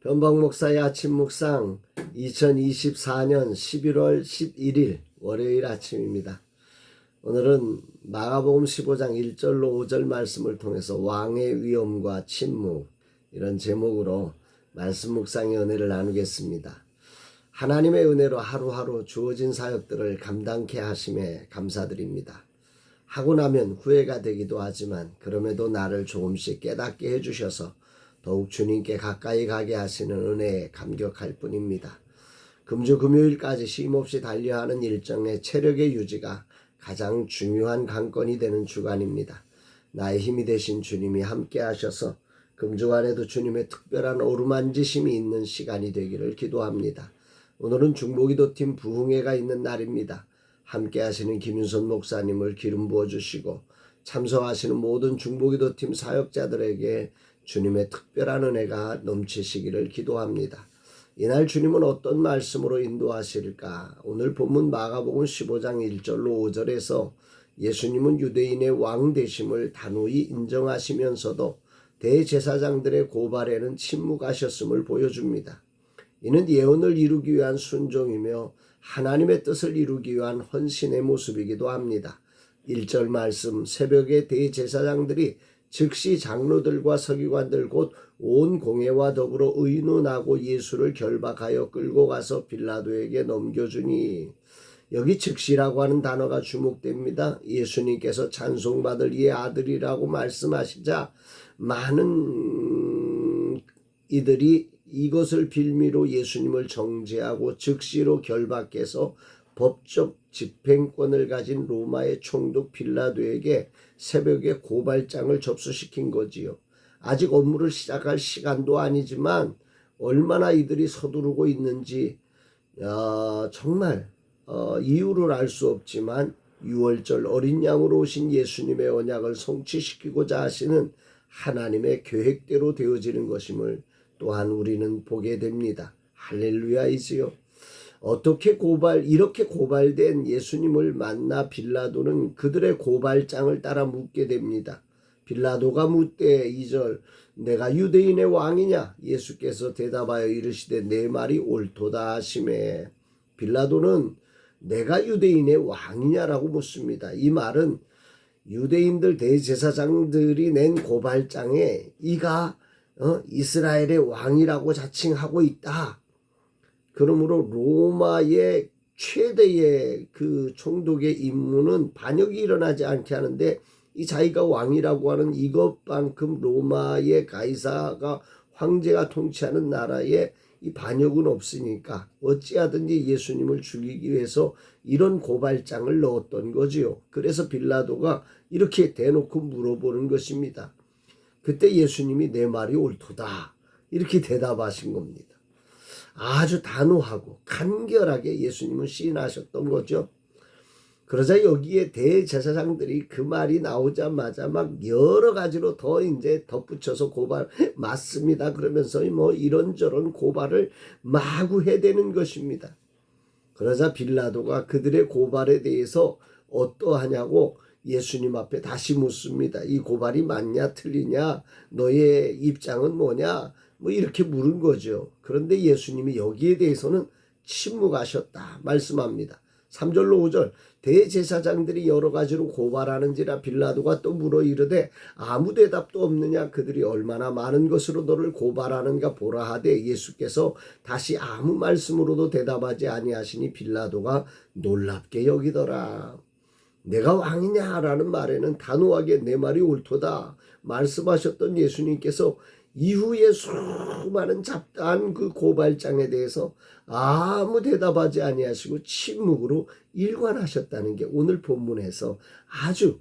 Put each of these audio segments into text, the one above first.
변방 목사의 아침 묵상 2024년 11월 11일 월요일 아침입니다. 오늘은 마가복음 15장 1절로 5절 말씀을 통해서 왕의 위엄과 침묵 이런 제목으로 말씀 묵상의 은혜를 나누겠습니다. 하나님의 은혜로 하루하루 주어진 사역들을 감당케 하심에 감사드립니다. 하고 나면 후회가 되기도 하지만 그럼에도 나를 조금씩 깨닫게 해주셔서 더욱 주님께 가까이 가게 하시는 은혜에 감격할 뿐입니다. 금주 금요일까지 쉼없이 달려하는 일정의 체력의 유지가 가장 중요한 관건이 되는 주간입니다. 나의 힘이 되신 주님이 함께 하셔서 금주간에도 주님의 특별한 어루만지심이 있는 시간이 되기를 기도합니다. 오늘은 중보기도팀 부흥회가 있는 날입니다. 함께 하시는 김윤선 목사님을 기름 부어주시고 참석하시는 모든 중보기도팀 사역자들에게 주님의 특별한 은혜가 넘치시기를 기도합니다. 이날 주님은 어떤 말씀으로 인도하실까? 오늘 본문 마가복음 15장 1절로 5절에서 예수님은 유대인의 왕 되심을 단호히 인정하시면서도 대제사장들의 고발에는 침묵하셨음을 보여줍니다. 이는 예언을 이루기 위한 순종이며 하나님의 뜻을 이루기 위한 헌신의 모습이기도 합니다. 1절 말씀, 새벽에 대제사장들이 즉시 장로들과 서기관들 곧 온 공회와 더불어 의논하고 예수를 결박하여 끌고 가서 빌라도에게 넘겨주니, 여기 즉시라고 하는 단어가 주목됩니다. 예수님께서 찬송받을 이의 아들이라고 말씀하시자 많은 이들이 이것을 빌미로 예수님을 정죄하고 즉시로 결박해서 법적 집행권을 가진 로마의 총독 빌라도에게 새벽에 고발장을 접수시킨 거지요. 아직 업무를 시작할 시간도 아니지만 얼마나 이들이 서두르고 있는지 정말 이유를 알 수 없지만 6월절 어린 양으로 오신 예수님의 언약을 성취시키고자 하시는 하나님의 계획대로 되어지는 것임을 또한 우리는 보게 됩니다. 할렐루야이지요. 이렇게 고발된 예수님을 만나 빌라도는 그들의 고발장을 따라 묻게 됩니다. 빌라도가 묻되 2절, 내가 유대인의 왕이냐? 예수께서 대답하여 이르시되 내 말이 옳도다 하시매, 빌라도는 내가 유대인의 왕이냐라고 묻습니다. 이 말은 유대인들 대제사장들이 낸 고발장에 이가 이스라엘의 왕이라고 자칭하고 있다. 그러므로 로마의 최대의 그 총독의 임무는 반역이 일어나지 않게 하는데, 이 자기가 왕이라고 하는 이것만큼 로마의 가이사가 황제가 통치하는 나라에 이 반역은 없으니까 어찌하든지 예수님을 죽이기 위해서 이런 고발장을 넣었던 거지요. 그래서 빌라도가 이렇게 대놓고 물어보는 것입니다. 그때 예수님이 내 말이 옳도다 이렇게 대답하신 겁니다. 아주 단호하고 간결하게 예수님은 시인하셨던 거죠. 그러자 여기에 대제사장들이 그 말이 나오자마자 막 여러 가지로 더 이제 덧붙여서 고발 맞습니다 그러면서 뭐 이런저런 고발을 마구 해대는 것입니다. 그러자 빌라도가 그들의 고발에 대해서 어떠하냐고 예수님 앞에 다시 묻습니다. 이 고발이 맞냐 틀리냐, 너의 입장은 뭐냐, 뭐 이렇게 물은 거죠. 그런데 예수님이 여기에 대해서는 침묵하셨다 말씀합니다. 3절로 5절, 대제사장들이 여러 가지로 고발하는지라 빌라도가 또 물어 이르되 아무 대답도 없느냐? 그들이 얼마나 많은 것으로 너를 고발하는가 보라 하되 예수께서 다시 아무 말씀으로도 대답하지 아니하시니 빌라도가 놀랍게 여기더라. 내가 왕이냐라는 말에는 단호하게 내 말이 옳도다 말씀하셨던 예수님께서 이후에 수많은 잡다한 그 고발장에 대해서 아무 대답하지 아니하시고 침묵으로 일관하셨다는 게 오늘 본문에서 아주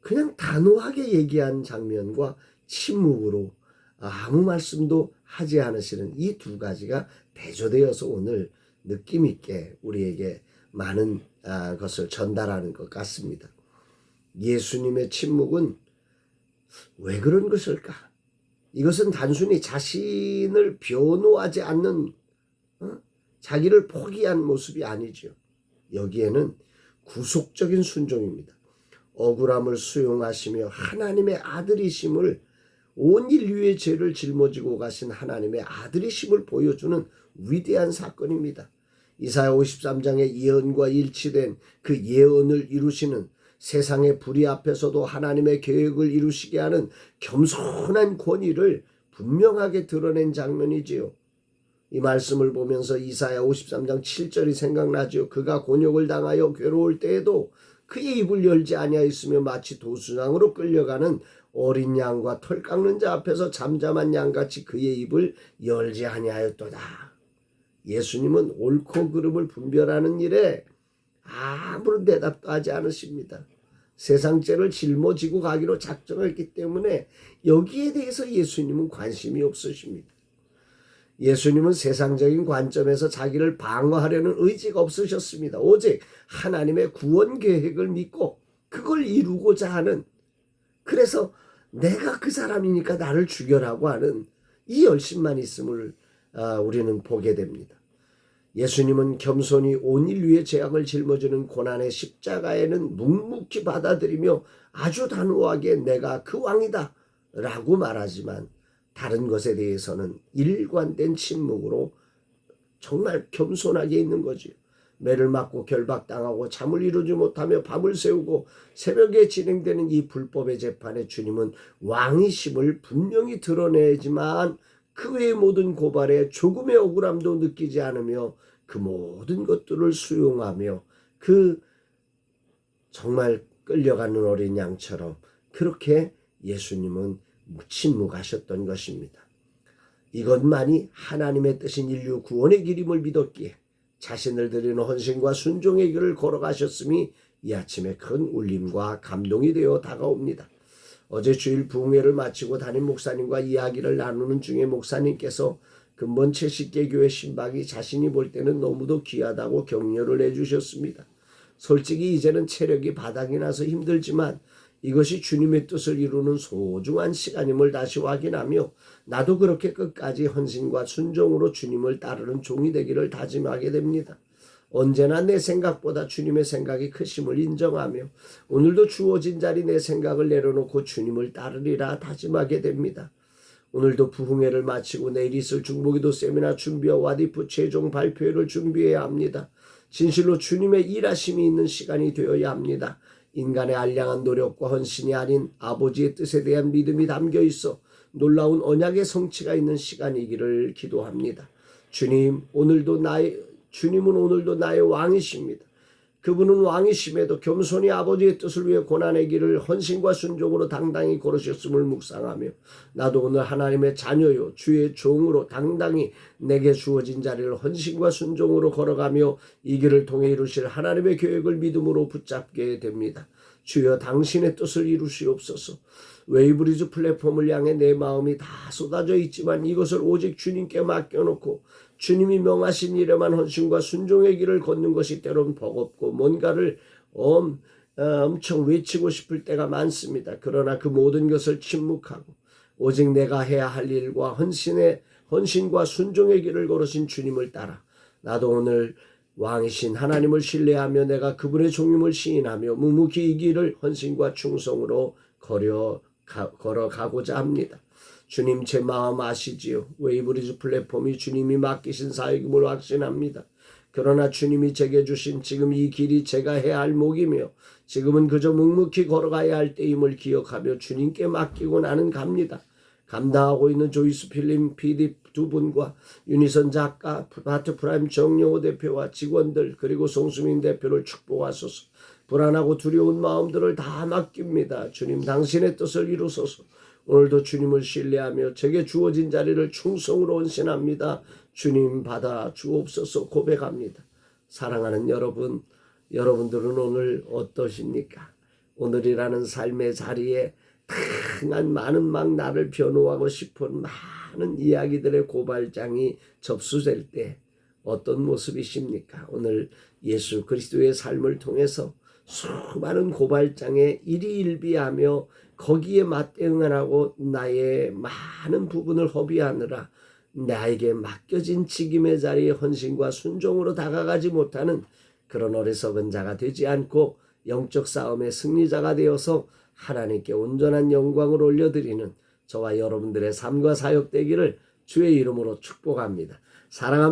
그냥 단호하게 얘기한 장면과 침묵으로 아무 말씀도 하지 않으시는 이 두 가지가 대조되어서 오늘 느낌 있게 우리에게 많은 것을 전달하는 것 같습니다. 예수님의 침묵은 왜 그런 것일까? 이것은 단순히 자신을 변호하지 않는 자기를 포기한 모습이 아니죠. 여기에는 구속적인 순종입니다. 억울함을 수용하시며 하나님의 아들이심을 온 인류의 죄를 짊어지고 가신 하나님의 아들이심을 보여주는 위대한 사건입니다. 이사야 53장의 예언과 일치된 그 예언을 이루시는, 세상의 불의 앞에서도 하나님의 계획을 이루시게 하는 겸손한 권위를 분명하게 드러낸 장면이지요. 이 말씀을 보면서 이사야 53장 7절이 생각나죠. 그가 곤욕을 당하여 괴로울 때에도 그의 입을 열지 아니하였으며 마치 도수장으로 끌려가는 어린 양과 털 깎는 자 앞에서 잠잠한 양같이 그의 입을 열지 아니하였도다. 예수님은 옳고 그름을 분별하는 일에 아무런 대답도 하지 않으십니다. 세상 죄를 짊어지고 가기로 작정했기 때문에 여기에 대해서 예수님은 관심이 없으십니다. 예수님은 세상적인 관점에서 자기를 방어하려는 의지가 없으셨습니다. 오직 하나님의 구원 계획을 믿고 그걸 이루고자 하는, 그래서 내가 그 사람이니까 나를 죽여라고 하는 이 열심만 있음을 우리는 보게 됩니다. 예수님은 겸손히 온 인류의 죄악을 짊어지는 고난의 십자가에는 묵묵히 받아들이며 아주 단호하게 내가 그 왕이다 라고 말하지만, 다른 것에 대해서는 일관된 침묵으로 정말 겸손하게 있는 거지요. 매를 맞고 결박당하고 잠을 이루지 못하며 밤을 새우고 새벽에 진행되는 이 불법의 재판에 주님은 왕이심을 분명히 드러내지만 그 외의 모든 고발에 조금의 억울함도 느끼지 않으며 그 모든 것들을 수용하며 그 정말 끌려가는 어린 양처럼 그렇게 예수님은 침묵하셨던 것입니다. 이것만이 하나님의 뜻인 인류 구원의 길임을 믿었기에 자신을 드리는 헌신과 순종의 길을 걸어가셨음이 이 아침에 큰 울림과 감동이 되어 다가옵니다. 어제 주일 부흥회를 마치고 담임 목사님과 이야기를 나누는 중에 목사님께서 근본 70개 교회 신방이 자신이 볼 때는 너무도 귀하다고 격려를 해주셨습니다. 솔직히 이제는 체력이 바닥이 나서 힘들지만 이것이 주님의 뜻을 이루는 소중한 시간임을 다시 확인하며 나도 그렇게 끝까지 헌신과 순종으로 주님을 따르는 종이 되기를 다짐하게 됩니다. 언제나 내 생각보다 주님의 생각이 크심을 인정하며 오늘도 주어진 자리 내 생각을 내려놓고 주님을 따르리라 다짐하게 됩니다. 오늘도 부흥회를 마치고 내일 있을 중보기도 세미나 준비와 와디프 최종 발표회를 준비해야 합니다. 진실로 주님의 일하심이 있는 시간이 되어야 합니다. 인간의 알량한 노력과 헌신이 아닌 아버지의 뜻에 대한 믿음이 담겨 있어 놀라운 언약의 성취가 있는 시간이기를 기도합니다. 주님은 오늘도 나의 왕이십니다. 그분은 왕이심에도 겸손히 아버지의 뜻을 위해 고난의 길을 헌신과 순종으로 당당히 걸으셨음을 묵상하며 나도 오늘 하나님의 자녀요 주의 종으로 당당히 내게 주어진 자리를 헌신과 순종으로 걸어가며 이 길을 통해 이루실 하나님의 계획을 믿음으로 붙잡게 됩니다. 주여 당신의 뜻을 이루시옵소서. 웨이브리즈 플랫폼을 향해 내 마음이 다 쏟아져 있지만 이것을 오직 주님께 맡겨놓고 주님이 명하신 일에만 헌신과 순종의 길을 걷는 것이 때론 버겁고 뭔가를 엄청 외치고 싶을 때가 많습니다. 그러나 그 모든 것을 침묵하고 오직 내가 해야 할 일과 헌신과 순종의 길을 걸으신 주님을 따라 나도 오늘 왕이신 하나님을 신뢰하며 내가 그분의 종임을 시인하며 묵묵히 이 길을 헌신과 충성으로 걸어가고자 합니다. 주님 제 마음 아시지요. 웨이브리즈 플랫폼이 주님이 맡기신 사역임을 확신합니다. 그러나 주님이 제게 주신 지금 이 길이 제가 해야 할 목이며 지금은 그저 묵묵히 걸어가야 할 때임을 기억하며 주님께 맡기고 나는 갑니다. 감당하고 있는 조이스 필름 PD 두 분과 유니선 작가, 바트프라임 정영호 대표와 직원들 그리고 송수민 대표를 축복하소서. 불안하고 두려운 마음들을 다 맡깁니다. 주님 당신의 뜻을 이루소서. 오늘도 주님을 신뢰하며 제게 주어진 자리를 충성으로 헌신합니다. 주님 받아 주옵소서 고백합니다. 사랑하는 여러분, 여러분들은 오늘 어떠십니까? 오늘이라는 삶의 자리에 다양한 많은 나를 변호하고 싶은 많은 이야기들의 고발장이 접수될 때 어떤 모습이십니까? 오늘 예수 그리스도의 삶을 통해서 수많은 고발장에 일희일비하며 거기에 맞대응하고 나의 많은 부분을 허비하느라 나에게 맡겨진 직임의 자리에 헌신과 순종으로 다가가지 못하는 그런 어리석은 자가 되지 않고 영적 싸움의 승리자가 되어서 하나님께 온전한 영광을 올려드리는 저와 여러분들의 삶과 사역 되기를 주의 이름으로 축복합니다. 사랑합니다.